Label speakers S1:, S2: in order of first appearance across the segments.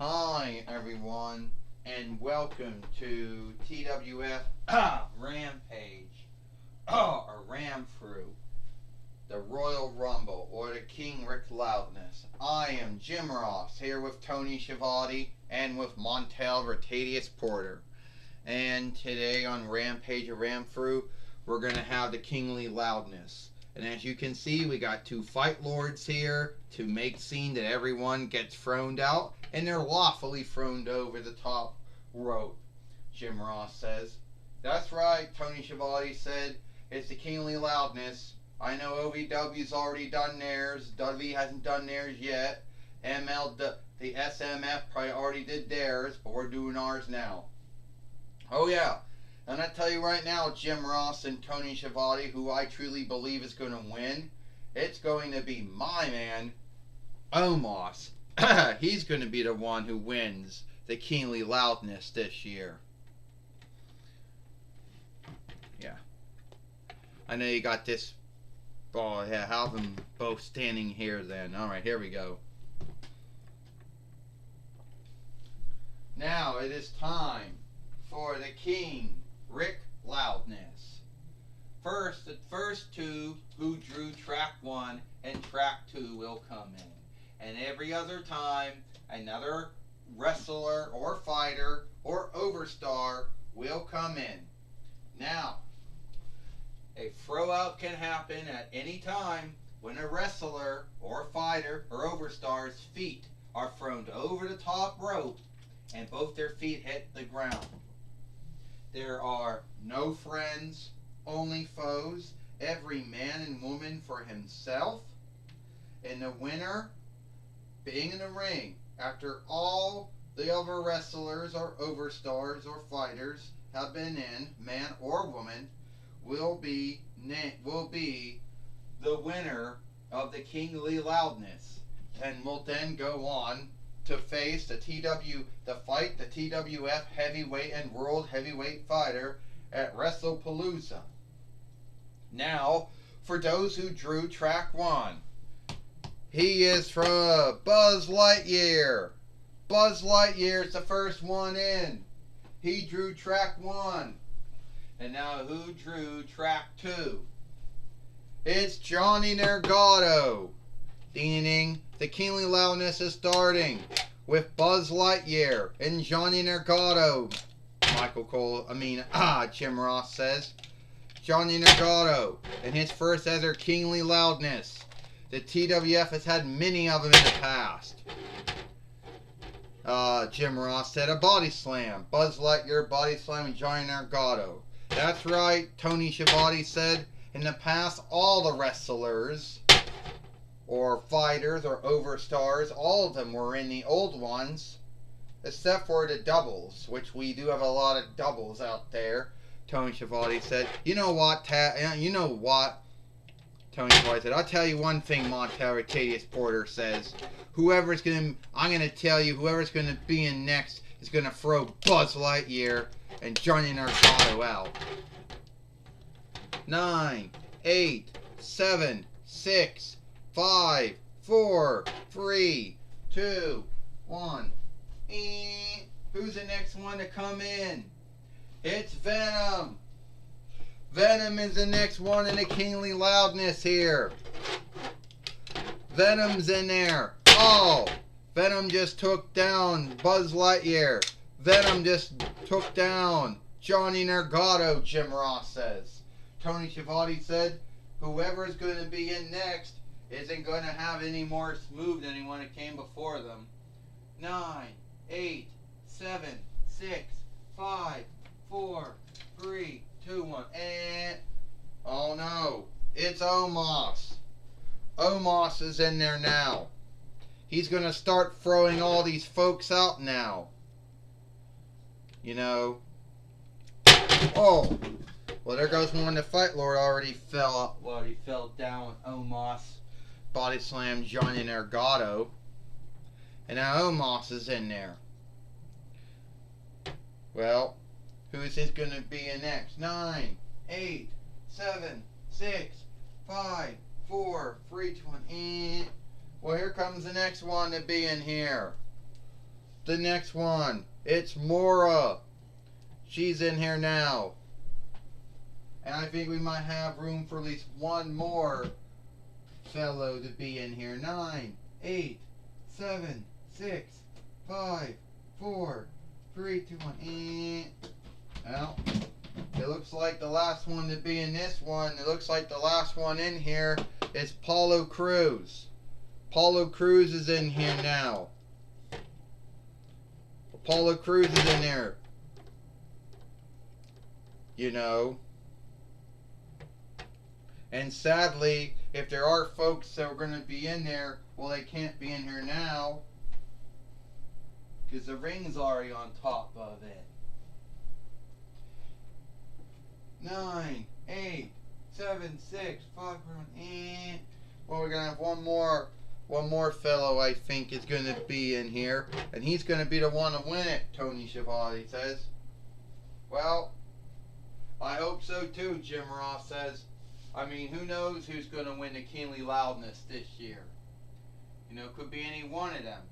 S1: Hi everyone, and welcome to TWF Rampage, or Ram Through, the Royal Rumble, or the King Rick Loudness. I am Jim Ross, here with Tony Schiavone and with Montel Rotadius Porter. And today on Rampage or Ram Through, we're going to have the Kingly Loudness. And as you can see, we got two fight lords here to make scene that everyone gets thrown out, and they're lawfully thrown over the top rope, Jim Ross says. That's right, Tony Schiavone said. It's the Kingly Loudness. I know OVW's already done theirs. WWE hasn't done theirs yet. The SMF probably already did theirs, but we're doing ours now. Oh yeah. And I tell you right now, Jim Ross and Tony Schiavone, who I truly believe is going to win, it's going to be my man, Omos. He's going to be the one who wins the Kingly Loudness this year. Yeah. I know you got this. Oh, yeah, have them both standing here then. Alright, here we go. Now it is time for the King Rick Loudness. First, the first two who drew track 1 and track 2 will come in. And every other time, another wrestler or fighter or overstar will come in. Now, a throw out can happen at any time when a wrestler or fighter or overstar's feet are thrown over the top rope and both their feet hit the ground. There are no friends, only foes, every man and woman for himself, and the winner being in the ring after all the other wrestlers or overstars or fighters have been in, man or woman, will be the winner of the Kingly Loudness, and will then go on to face the TWF heavyweight and world heavyweight fighter at WrestlePalooza. Now, for those who drew track 1, he is from Buzz Lightyear. Buzz Lightyear is the first one in. He drew track 1. And now who drew track 2? It's Johnny Gargano. Ding ding. The Kingly Loudness is starting with Buzz Lightyear and Johnny Gargano. Jim Ross says. Johnny Gargano in his first ever Kingly Loudness. The TWF has had many of them in the past. Jim Ross said a body slam. Buzz Lightyear body slam and Johnny Gargano. That's right, Tony Schiavone said. In the past, all the wrestlers or fighters or overstars, all of them were in the old ones, except for the doubles, which we do have a lot of doubles out there. Tony Schiavone said, you know what, Tony Schiavone said, I'll tell you one thing, Montel Rotadius Porter says, whoever's going to be in next is going to throw Buzz Lightyear and Johnny Gargano out. 9, 8, 7, 6, 5, 4, 3, 2, 1. Who's the next one to come in? It's Venom. Venom is the next one in the Kingly Loudness here. Venom's in there. Oh, Venom just took down Buzz Lightyear. Venom just took down Johnny Gargano, Jim Ross says. Tony Schiavone said whoever is going to be in next isn't going to have any more smooth than anyone that came before them. 9, 8, 7, 6, 5, 4, 3, 2, 1, and oh no, it's Omos. Omos is in there now. He's going to start throwing all these folks out now. You know. Oh, well, there goes one. The Fight Lord already fell down with Omos. Body slammed Johnny Gargano. And now Omos is in there. Well, who's it going to be in next? 9, 8, 7, 6, 5, 4, 3, 2, 1. Well, here comes the next one to be in here. the next one. It's Mora. She's in here now. And I think we might have room for at least one more fellow to be in here. 9, 8, 7, 6, 5, 4, 3, 2, 1. Well, it looks like the last one to be in this one. It looks like the last one in here is Paulo Cruz. Paulo Cruz is in here now. Paulo Cruz is in there. You know. And sadly, if there are folks that are going to be in there, well, they can't be in here now because the ring's already on top of it. 9, 8, 7, 6, 5, 4, 1. Well, we're going to have one more fellow I think is going to be in here, and he's going to be the one to win it, Tony Schiavone says. Well, I hope so too, Jim Ross says. I mean, who knows who's going to win the Kingly Loudness this year? You know, it could be any one of them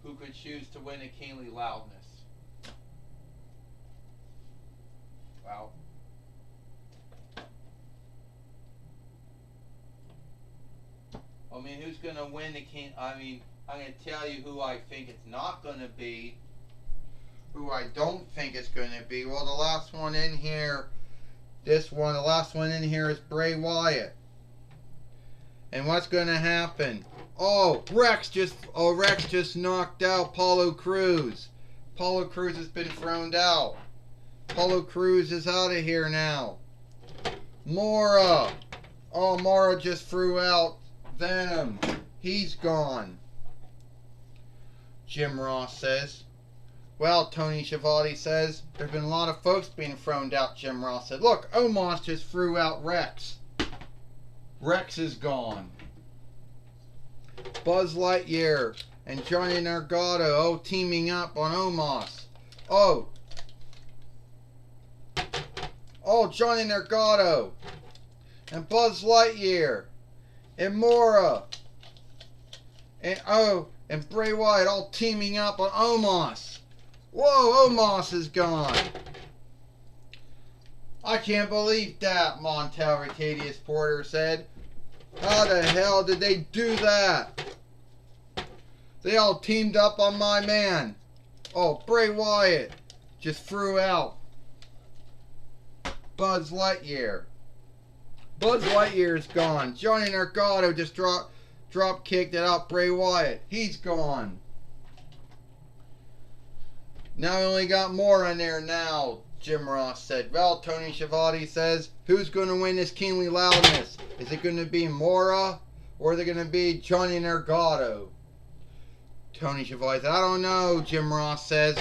S1: who could choose to win the Kingly Loudness. Well, I mean, who's going to win the King? I mean, I'm going to tell you who I think it's not going to be. Who I don't think it's going to be. Well, the last one in here, the last one in here is Bray Wyatt. And what's going to happen? Oh, Rex just knocked out Paulo Cruz. Paulo Cruz has been thrown out. Paulo Cruz is out of here now. Mora. Oh, Mora just threw out Venom. He's gone. Jim Ross says. Well, Tony Schiavone says, there's been a lot of folks being thrown out, Jim Ross said. Look, Omos just threw out Rex. Rex is gone. Buzz Lightyear and Johnny Gargano, teaming up on Omos. Oh, Johnny Gargano and Buzz Lightyear and Mora and Bray Wyatt all teaming up on Omos. Whoa, Omos is gone. I can't believe that, Montel Ricadius Porter said. How the hell did they do that? They all teamed up on my man. Oh, Bray Wyatt just threw out Buzz Lightyear. Buzz Lightyear's gone. Johnny Gargano just drop kicked it out Bray Wyatt. He's gone. Now we only got more in there now, Jim Ross said. Well, Tony Schiavone says, who's going to win this Kingly Loudness? Is it going to be Mora or is it going to be Johnny Gargano? Tony Schiavone said, I don't know, Jim Ross says.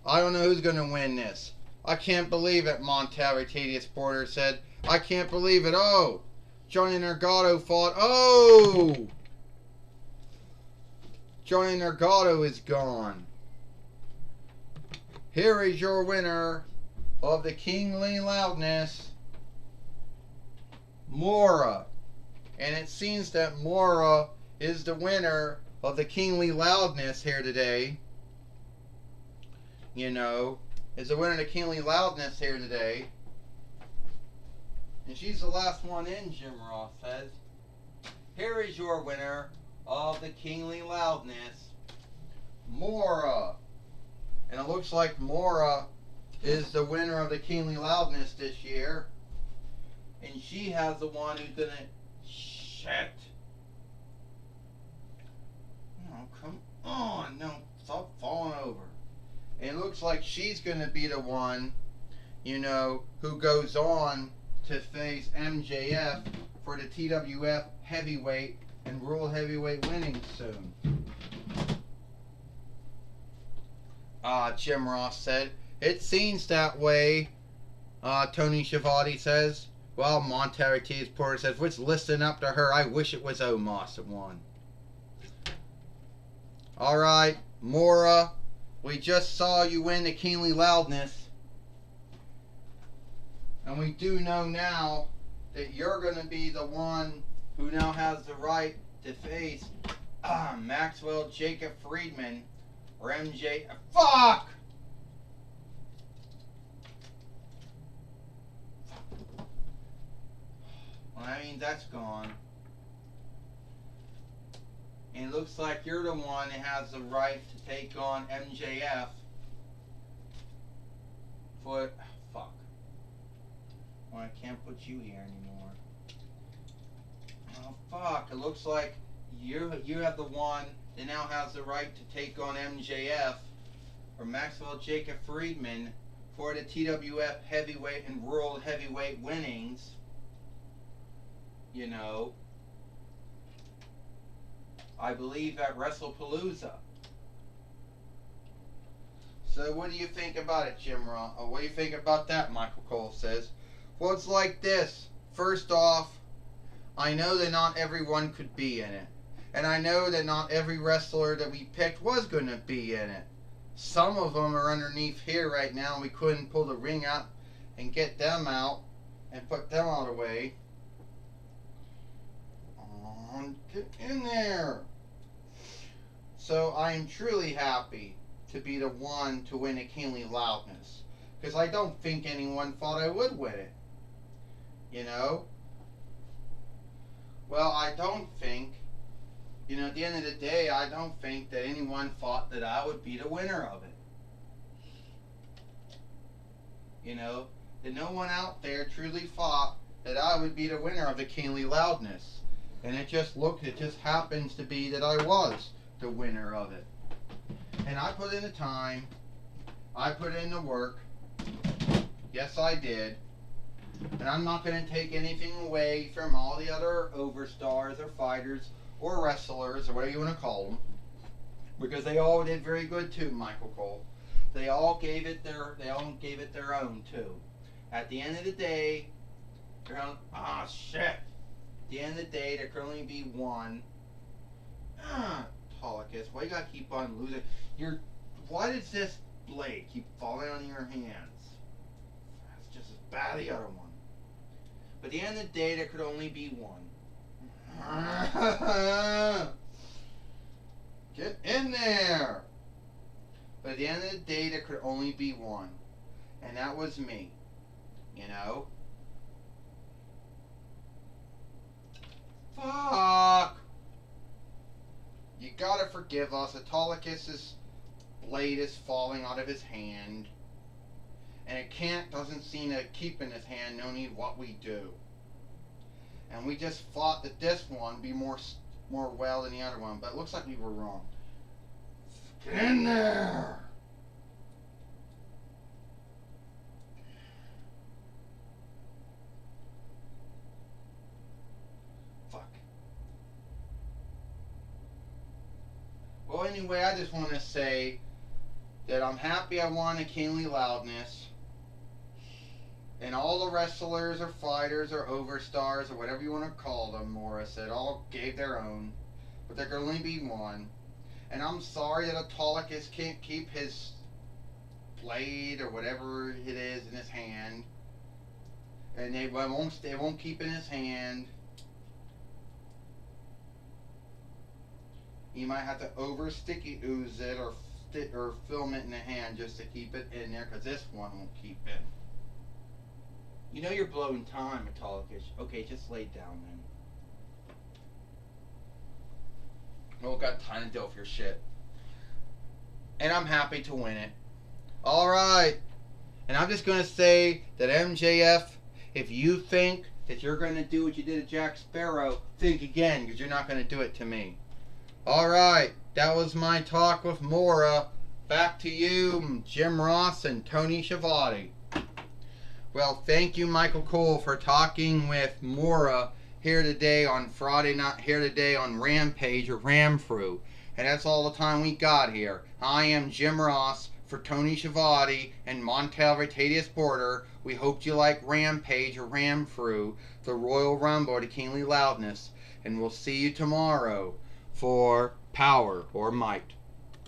S1: I don't know who's going to win this. I can't believe it, Montel Ricadius Porter said. I can't believe it. Oh, Johnny Gargano fought. Oh! Johnny Gargano is gone. Here is your winner of the Kingly Loudness, Mora. And it seems that Mora is the winner of the Kingly Loudness here today. You know, is the winner of the Kingly Loudness here today. And she's the last one in, Jim Ross says. Here is your winner of the Kingly Loudness, Mora. And it looks like Mora is the winner of the Kingly Loudness this year. And she has the one who's gonna... Shit. Oh, come on. No, stop falling over. And it looks like she's gonna be the one, you know, who goes on to face MJF for the TWF Heavyweight and World Heavyweight winnings soon. Jim Ross said. It seems that way, Tony Schiavone says. Well, Montel Ricadius Porter says, what's listening up to her? I wish it was Omos that won. Alright, Mora, we just saw you win the Kingly Loudness. And we do know now that you're going to be the one who now has the right to face Maxwell Jacob Friedman, or MJ. Fuck! Well, I mean, that's gone. And it looks like you're the one that has the right to take on MJF. Fuck. Well, I can't put you here anymore. Oh, fuck. It looks like you have the one that now has the right to take on MJF, or Maxwell Jacob Friedman, for the TWF heavyweight and world heavyweight winnings. You know, I believe at WrestlePalooza. So what do you think about it, Jim Ross? What do you think about that, Michael Cole says? Well, it's like this. First off, I know that not everyone could be in it. And I know that not every wrestler that we picked was going to be in it. Some of them are underneath here right now, and we couldn't pull the ring out and get them out and put them out of the way. Get in there. So I am truly happy to be the one to win a Kingly Loudness, because I don't think anyone thought I would win it. You know? Well, I don't think, you know, at the end of the day, I don't think that anyone thought that I would be the winner of it. You know? That no one out there truly thought that I would be the winner of the Kingly Loudness. And it just happens to be that I was the winner of it. And I put in the time, I put in the work, yes I did, and I'm not going to take anything away from all the other overstars or fighters or wrestlers or whatever you want to call them, because they all did very good too, Michael Cole. They all gave it their own too. At the end of the day, shit. At the end of the day, there can only be one. Autolycus, why you gotta keep on losing? Why does this blade keep falling on your hands? It's just as bad as the other one. But at the end of the day, there could only be one. Get in there! But at the end of the day, there could only be one. And that was me. You know? Fuck! You gotta forgive us. Autolycus's blade is falling out of his hand. And it doesn't seem to keep in his hand no need what we do. And we just thought that this one would be more well than the other one. But it looks like we were wrong. Get in there! Well, anyway, I just want to say that I'm happy I won a Kingly Loudness. And all the wrestlers or fighters or overstars or whatever you want to call them, Morris said, all gave their own. But there can only be one. And I'm sorry that Autolycus can't keep his blade or whatever it is in his hand. And they won't keep in his hand. You might have to over sticky ooze it or film it in the hand just to keep it in there, because this one won't keep in. You know you're blowing time, Autolycus. Okay, just lay down then. No got time to deal with your shit. And I'm happy to win it. Alright. And I'm just going to say that MJF, if you think that you're going to do what you did to Jack Sparrow, think again, because you're not going to do it to me. Alright, that was my talk with Mora. Back to you, Jim Ross and Tony Schiavone. Well, thank you, Michael Cole, for talking with Mora here today on Friday night, here today on Rampage or Ramfru. And that's all the time we got here. I am Jim Ross for Tony Schiavone and Montel Retadius Porter. We hope you like Rampage or Ramfru, the Royal Rumble, the Kingly Loudness. And we'll see you tomorrow for Power or Might.